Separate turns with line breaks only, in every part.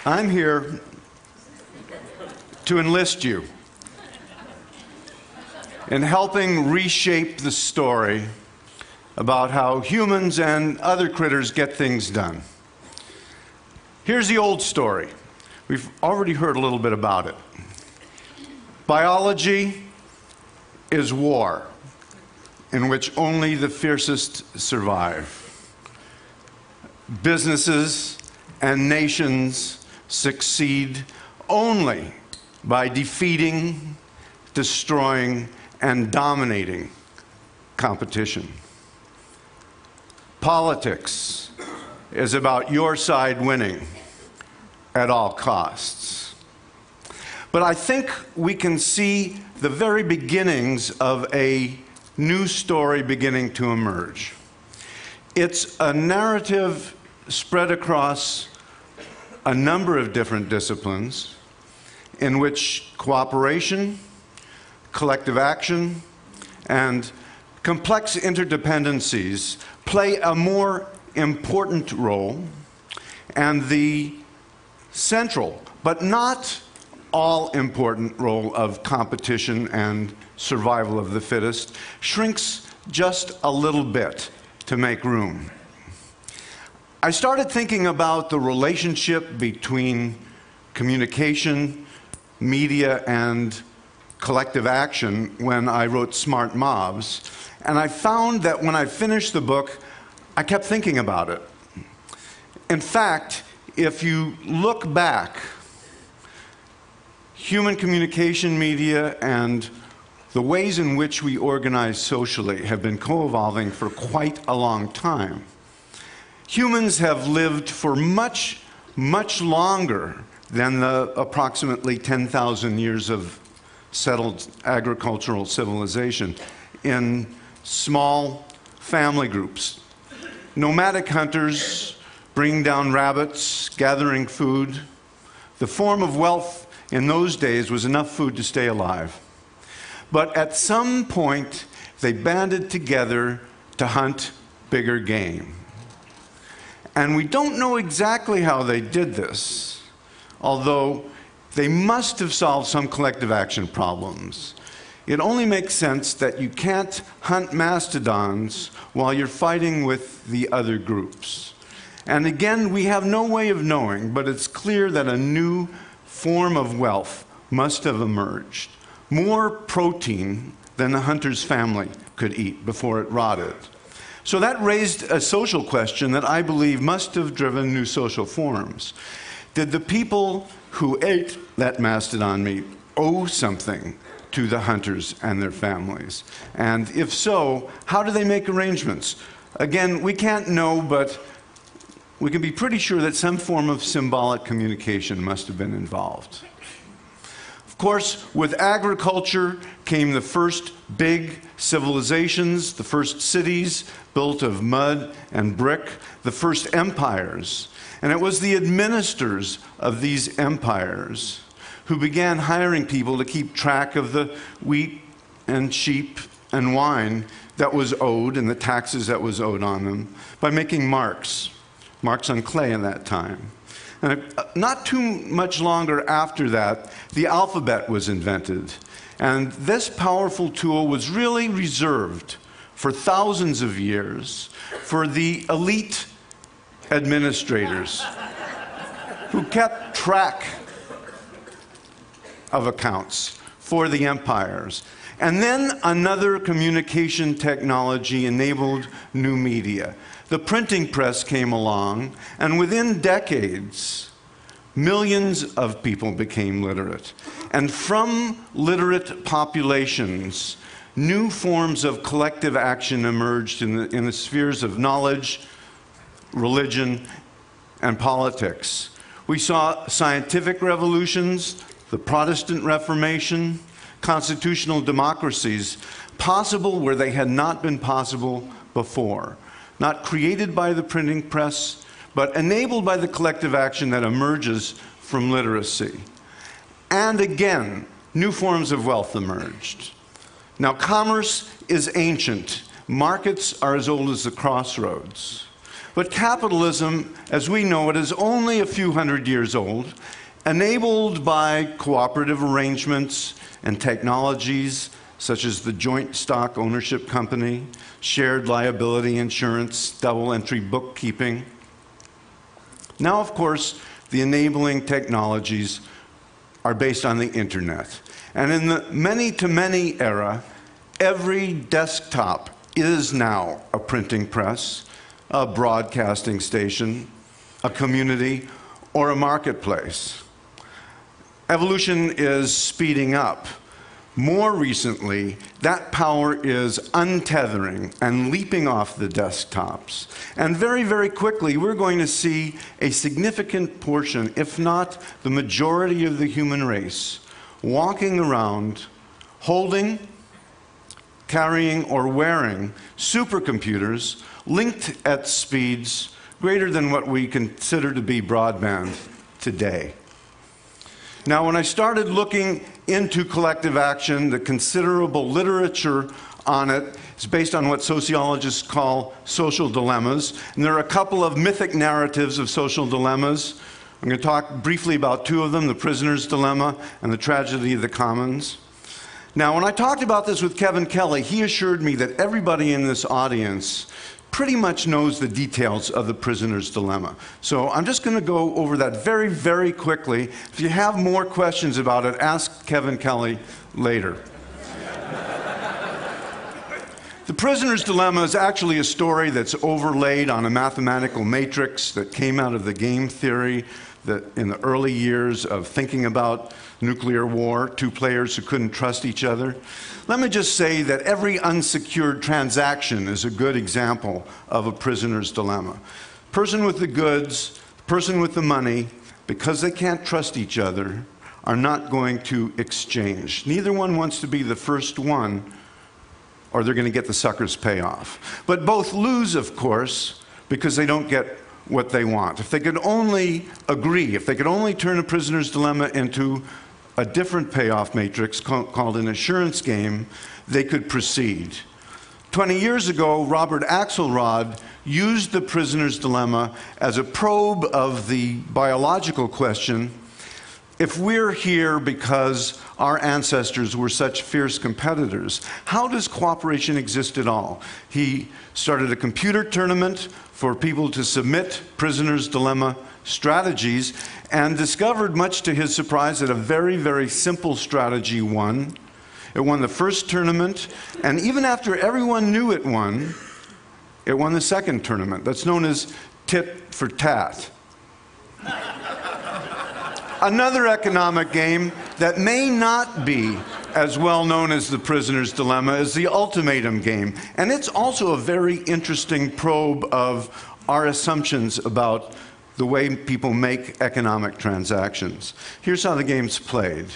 I'm here to enlist you in helping reshape the story about how humans and other critters get things done. Here's the old story. We've already heard a little bit about it. Biology is war, in which only the fiercest survive. Businesses and nations succeed only by defeating, destroying, and dominating competition. Politics is about your side winning at all costs. But I think we can see the very beginnings of a new story beginning to emerge. It's a narrative spread across a number of different disciplines in which cooperation, collective action, and complex interdependencies play a more important role, and the central, but not all-important role of competition and survival of the fittest shrinks just a little bit to make room. I started thinking about the relationship between communication, media, and collective action when I wrote Smart Mobs, and I found that when I finished the book, I kept thinking about it. In fact, if you look back, human communication, media, and the ways in which we organize socially have been co-evolving for quite a long time. Humans have lived for much, much longer than the approximately 10,000 years of settled agricultural civilization in small family groups. Nomadic hunters bringing down rabbits, gathering food. The form of wealth in those days was enough food to stay alive. But at some point, they banded together to hunt bigger game. And we don't know exactly how they did this, although they must have solved some collective action problems. It only makes sense that you can't hunt mastodons while you're fighting with the other groups. And again, we have no way of knowing, but it's clear that a new form of wealth must have emerged. More protein than the hunter's family could eat before it rotted. So that raised a social question that I believe must have driven new social forms. Did the people who ate that mastodon meat owe something to the hunters and their families? And if so, how do they make arrangements? Again, we can't know, but we can be pretty sure that some form of symbolic communication must have been involved. Of course, with agriculture came the first big civilizations, the first cities built of mud and brick, the first empires. And it was the administrators of these empires who began hiring people to keep track of the wheat and sheep and wine that was owed and the taxes that was owed on them by making marks on clay in that time. And not too much longer after that, the alphabet was invented. And this powerful tool was really reserved for thousands of years for the elite administrators who kept track of accounts for the empires. And then another communication technology enabled new media. The printing press came along, and within decades, millions of people became literate. And from literate populations, new forms of collective action emerged in the spheres of knowledge, religion, and politics. We saw scientific revolutions, the Protestant Reformation, constitutional democracies possible where they had not been possible before. Not created by the printing press, but enabled by the collective action that emerges from literacy. And again, new forms of wealth emerged. Now, commerce is ancient. Markets are as old as the crossroads. But capitalism, as we know it, is only a few hundred years old, enabled by cooperative arrangements and technologies such as the joint stock ownership company, shared liability insurance, double entry bookkeeping. Now, of course, the enabling technologies are based on the internet. And in the many-to-many era, every desktop is now a printing press, a broadcasting station, a community, or a marketplace. Evolution is speeding up. More recently, that power is untethering and leaping off the desktops. And very, very quickly, we're going to see a significant portion, if not the majority of the human race, walking around, holding, carrying, or wearing supercomputers linked at speeds greater than what we consider to be broadband today. Now, when I started looking into collective action, the considerable literature on it is based on what sociologists call social dilemmas. And there are a couple of mythic narratives of social dilemmas. I'm going to talk briefly about two of them, the prisoner's dilemma and the tragedy of the commons. Now, when I talked about this with Kevin Kelly, he assured me that everybody in this audience pretty much knows the details of the prisoner's dilemma. So I'm just going to go over that very, very quickly. If you have more questions about it, ask Kevin Kelly later. The prisoner's dilemma is actually a story that's overlaid on a mathematical matrix that came out of the game theory that in the early years of thinking about nuclear war, two players who couldn't trust each other. Let me just say that every unsecured transaction is a good example of a prisoner's dilemma. Person with the goods, person with the money, because they can't trust each other, are not going to exchange. Neither one wants to be the first one, or they're going to get the sucker's payoff. But both lose, of course, because they don't get what they want. If they could only agree, if they could only turn a prisoner's dilemma into a different payoff matrix called an assurance game, they could proceed. 20 years ago, Robert Axelrod used the prisoner's dilemma as a probe of the biological question: if we're here because our ancestors were such fierce competitors, how does cooperation exist at all? He started a computer tournament for people to submit prisoner's dilemma strategies and discovered, much to his surprise, that a very, very simple strategy won. It won the first tournament, and even after everyone knew it won the second tournament. That's known as tit for tat. Another economic game that may not be as well known as the prisoner's dilemma is the ultimatum game. And it's also a very interesting probe of our assumptions about the way people make economic transactions. Here's how the game's played.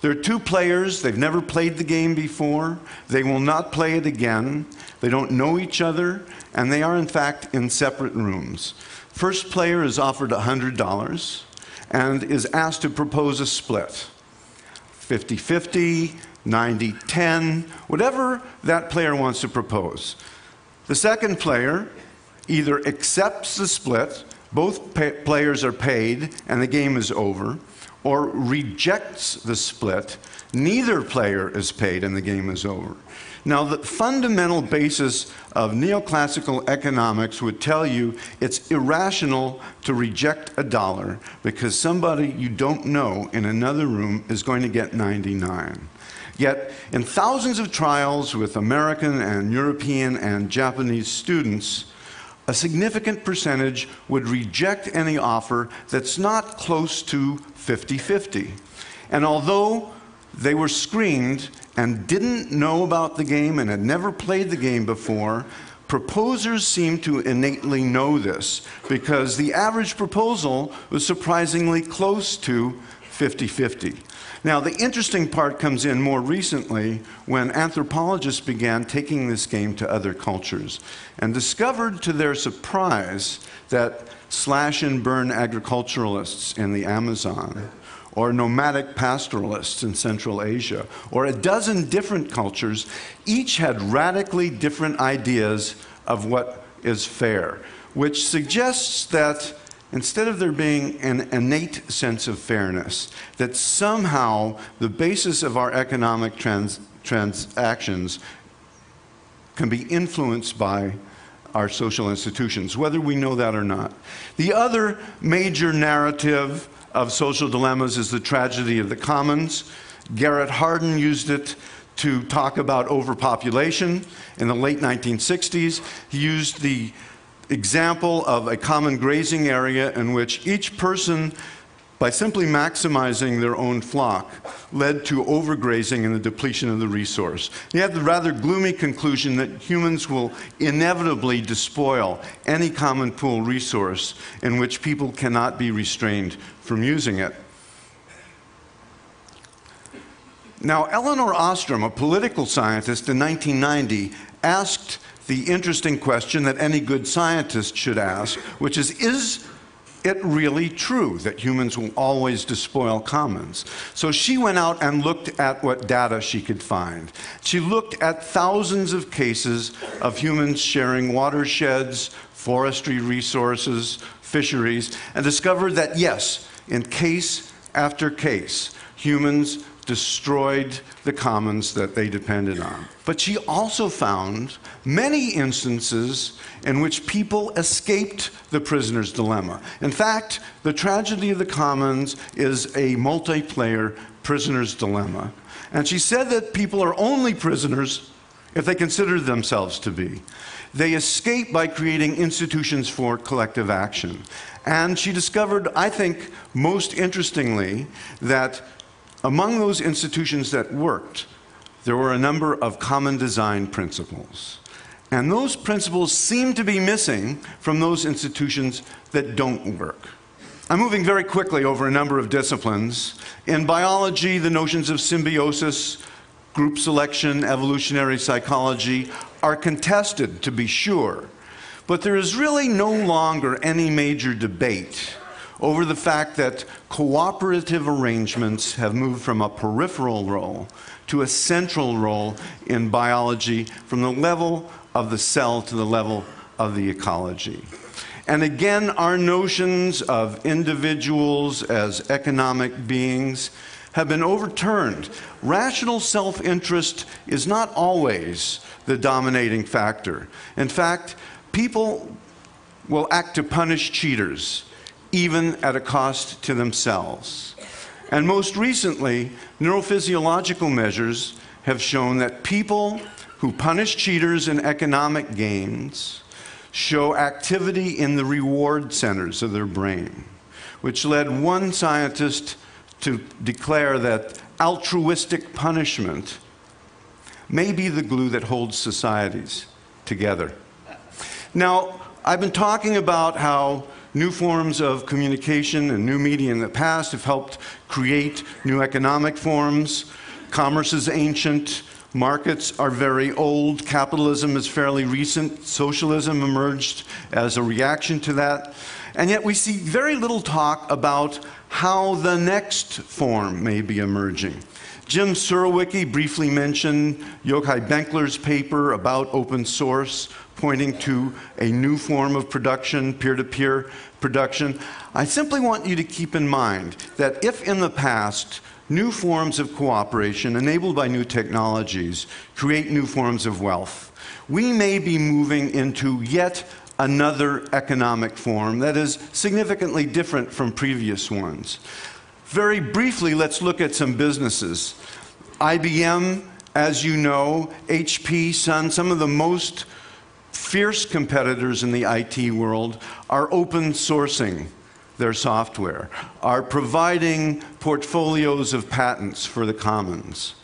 There are two players. They've never played the game before. They will not play it again. They don't know each other, and they are, in fact, in separate rooms. First player is offered $100 and is asked to propose a split. 50-50, 90-10, whatever that player wants to propose. The second player either accepts the split, both players are paid, and the game is over, or rejects the split, neither player is paid, and the game is over. Now, the fundamental basis of neoclassical economics would tell you it's irrational to reject a dollar because somebody you don't know in another room is going to get 99. Yet, in thousands of trials with American and European and Japanese students, a significant percentage would reject any offer that's not close to 50-50. And although they were screened and didn't know about the game and had never played the game before, proposers seem to innately know this because the average proposal was surprisingly close to 50-50. Now, the interesting part comes in more recently when anthropologists began taking this game to other cultures and discovered to their surprise that slash and burn agriculturalists in the Amazon, or nomadic pastoralists in Central Asia, or a dozen different cultures, each had radically different ideas of what is fair. which suggests that instead of there being an innate sense of fairness, that somehow the basis of our economic transactions can be influenced by our social institutions, whether we know that or not. The other major narrative of social dilemmas is the tragedy of the commons. Garrett Hardin used it to talk about overpopulation in the late 1960s. He used the example of a common grazing area in which each person, by simply maximizing their own flock, led to overgrazing and the depletion of the resource. He had the rather gloomy conclusion that humans will inevitably despoil any common pool resource in which people cannot be restrained from using it. Now, Elinor Ostrom, a political scientist in 1990, asked the interesting question that any good scientist should ask, which is it really true that humans will always despoil commons? So she went out and looked at what data she could find. She looked at thousands of cases of humans sharing watersheds, forestry resources, fisheries, and discovered that yes, in case after case, humans destroyed the commons that they depended on. But she also found many instances in which people escaped the prisoner's dilemma. In fact, the tragedy of the commons is a multiplayer prisoner's dilemma. And she said that people are only prisoners if they consider themselves to be. They escape by creating institutions for collective action. And she discovered, I think, most interestingly, that among those institutions that worked, there were a number of common design principles. And those principles seem to be missing from those institutions that don't work. I'm moving very quickly over a number of disciplines. In biology, the notions of symbiosis, group selection, evolutionary psychology are contested, to be sure. But there is really no longer any major debate over the fact that cooperative arrangements have moved from a peripheral role to a central role in biology, from the level of the cell to the level of the ecology. And again, our notions of individuals as economic beings have been overturned. Rational self-interest is not always the dominating factor. In fact, people will act to punish cheaters, even at a cost to themselves. And most recently, neurophysiological measures have shown that people who punish cheaters in economic gains show activity in the reward centers of their brain, which led one scientist to declare that altruistic punishment may be the glue that holds societies together. Now, I've been talking about how new forms of communication and new media in the past have helped create new economic forms. Commerce is ancient. Markets are very old. Capitalism is fairly recent. Socialism emerged as a reaction to that. And yet we see very little talk about how the next form may be emerging. Jim Surowiecki briefly mentioned Yochai Benkler's paper about open source, pointing to a new form of production, peer-to-peer production. I simply want you to keep in mind that if in the past new forms of cooperation enabled by new technologies create new forms of wealth, we may be moving into yet another economic form that is significantly different from previous ones. Very briefly, let's look at some businesses. IBM, as you know, HP, Sun, some of the most fierce competitors in the IT world are open sourcing their software, are providing portfolios of patents for the commons.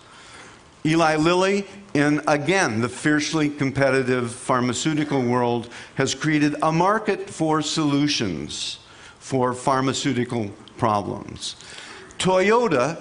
Eli Lilly, in, again, the fiercely competitive pharmaceutical world, has created a market for solutions for pharmaceutical problems. Toyota,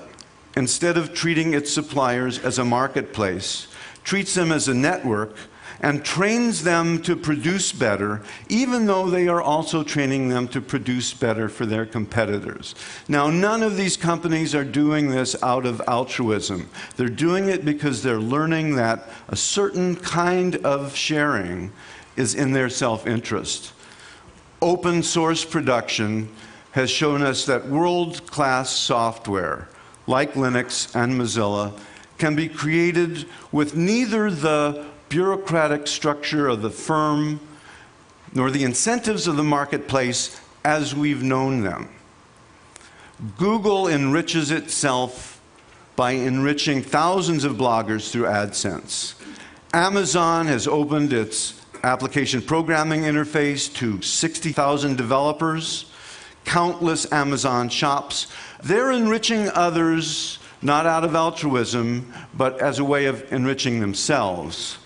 instead of treating its suppliers as a marketplace, treats them as a network and trains them to produce better, even though they are also training them to produce better for their competitors. Now, none of these companies are doing this out of altruism. They're doing it because they're learning that a certain kind of sharing is in their self-interest. open source production has shown us that world-class software, like Linux and Mozilla, can be created with neither the bureaucratic structure of the firm nor the incentives of the marketplace as we've known them. Google enriches itself by enriching thousands of bloggers through AdSense. Amazon has opened its application programming interface to 60,000 developers. Countless Amazon shops. They're enriching others not out of altruism, but as a way of enriching themselves.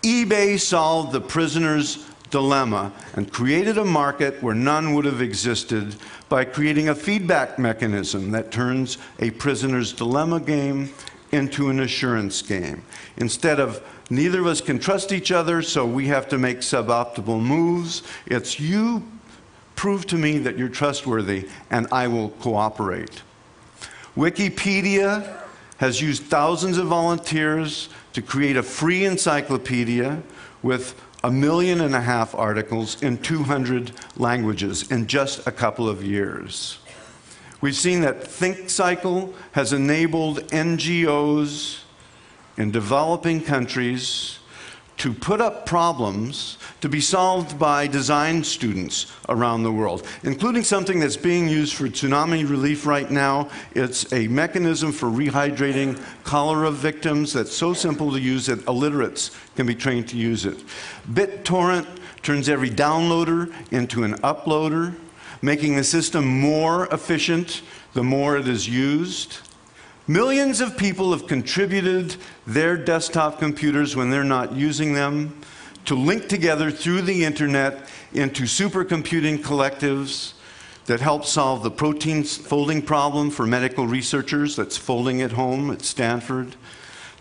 eBay solved the prisoner's dilemma and created a market where none would have existed by creating a feedback mechanism that turns a prisoner's dilemma game into an assurance game. Instead of neither of us can trust each other, so we have to make suboptimal moves, it's you prove to me that you're trustworthy and I will cooperate. Wikipedia has used thousands of volunteers to create a free encyclopedia with 1.5 million articles in 200 languages in just a couple of years. We've seen that ThinkCycle has enabled NGOs in developing countries to put up problems to be solved by design students around the world, including something that's being used for tsunami relief right now. It's a mechanism for rehydrating cholera victims that's so simple to use that illiterates can be trained to use it. BitTorrent turns every downloader into an uploader, making the system more efficient the more it is used. Millions of people have contributed their desktop computers when they're not using them to link together through the internet into supercomputing collectives that help solve the protein folding problem for medical researchers that's folding at home at Stanford,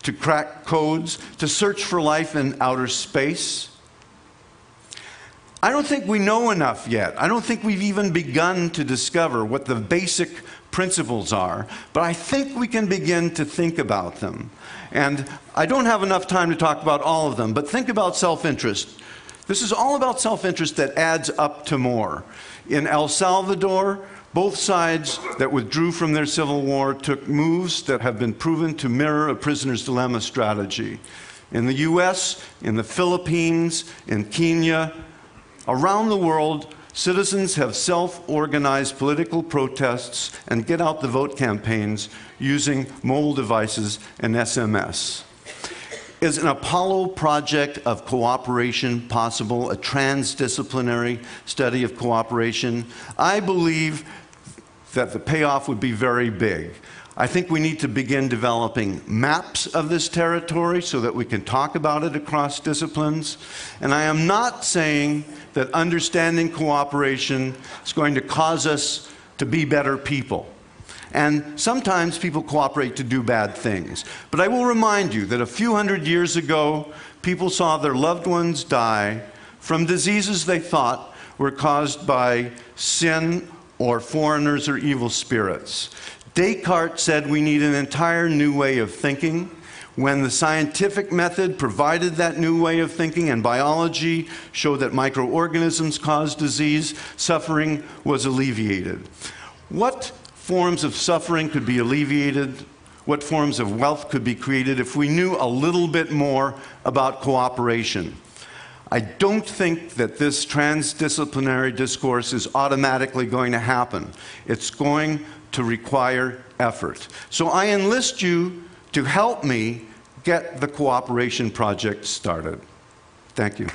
to crack codes, to search for life in outer space. I don't think we know enough yet. I don't think we've even begun to discover what the basic principles are, but I think we can begin to think about them. And I don't have enough time to talk about all of them, but think about self-interest. This is all about self-interest that adds up to more. In El Salvador, both sides that withdrew from their civil war took moves that have been proven to mirror a prisoner's dilemma strategy. In the US, in the Philippines, in Kenya, around the world, citizens have self-organized political protests and get-out-the-vote campaigns using mobile devices and SMS. Is an Apollo project of cooperation possible, a transdisciplinary study of cooperation? I believe that the payoff would be very big. I think we need to begin developing maps of this territory so that we can talk about it across disciplines. And I am not saying that understanding cooperation is going to cause us to be better people. And sometimes people cooperate to do bad things. But I will remind you that a few hundred years ago, people saw their loved ones die from diseases they thought were caused by sin or foreigners or evil spirits. Descartes said we need an entire new way of thinking. When the scientific method provided that new way of thinking and biology showed that microorganisms cause disease, suffering was alleviated. What forms of suffering could be alleviated? What forms of wealth could be created if we knew a little bit more about cooperation? I don't think that this transdisciplinary discourse is automatically going to happen. It's going to require effort. So I enlist you to help me get the cooperation project started. Thank you.